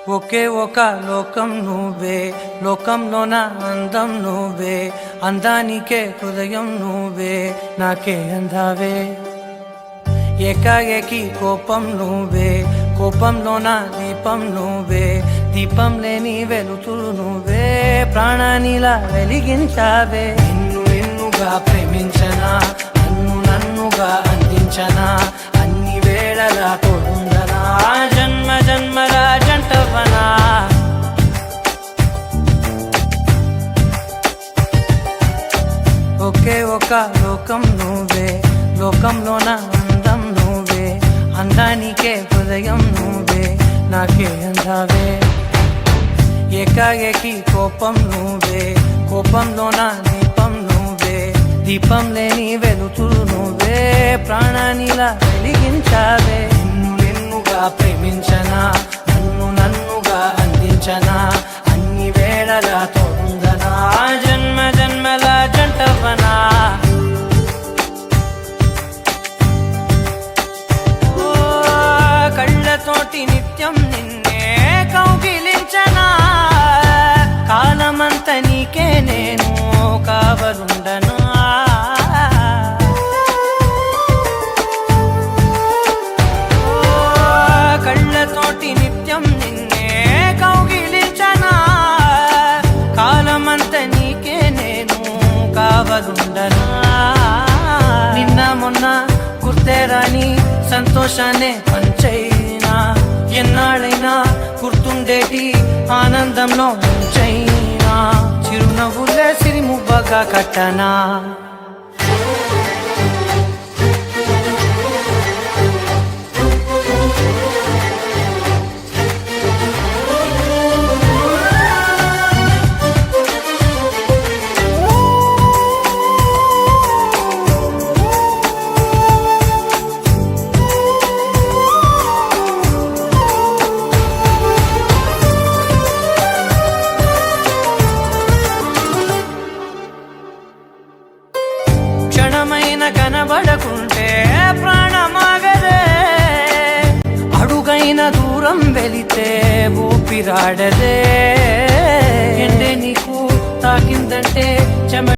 ఒకే ఒక లోకం నువ్వే, లోకంలోన అందం నువ్వే, అందానికే హృదయం నువ్వే, నాకే అందావే. ఏకాఏకి కోపం నువ్వే, కోపంలోన దీపం నువ్వే, దీపం లేని వెలుతురు నువ్వే, ప్రాణానిలా వెలిగించావే. నిన్నుగా ప్రేమించనా, నన్నుగా అందించనా, అన్ని వేళలా తోడుందనా, జన్మ జన్మల జంటవనా. ఒకే ఒక లోకం నువ్వే, లోకంలోన అందం నువ్వే, అందానికే హృదయం నువ్వే, నాకే అందావే. ఏకాఏకి కోపం నువ్వే, కోపంలోన దీపం నువ్వే, దీపం లేని వెలుతురు నువ్వే, ప్రాణానిలా వెలిగించావే. నిన్నుగా ప్రేమించనా, నన్నుగా అందించనా, అన్ని వేళలా తోడుందనా, జన్మ జన్మల జంటవనా. కళ్ళతోటి నిత్యం నిన్నే కౌగిలించనా, కాలమంత నీకే నేను కావలుండనా. కళ్ళతోటి నిత్యం నిన్నే కౌగిలించనా, కాలమంత నీకే నేను కావలుండనా. నిన్న మొన్న గుర్తేరాని సంతోషాన్ని పంచైనా, ఎన్నాళ్ళైనా గుర్తుండేటి ఆనందంలో ముంచైనా, చిరునవ్వులే సిరిమువ్వగా కట్టనా. క్షణమైన కనబడకుంటే ప్రాణమాగదే, అడుగైన దూరం వెళితే ఊపిరాడదే. ఎండే నీకు తాకిందంటే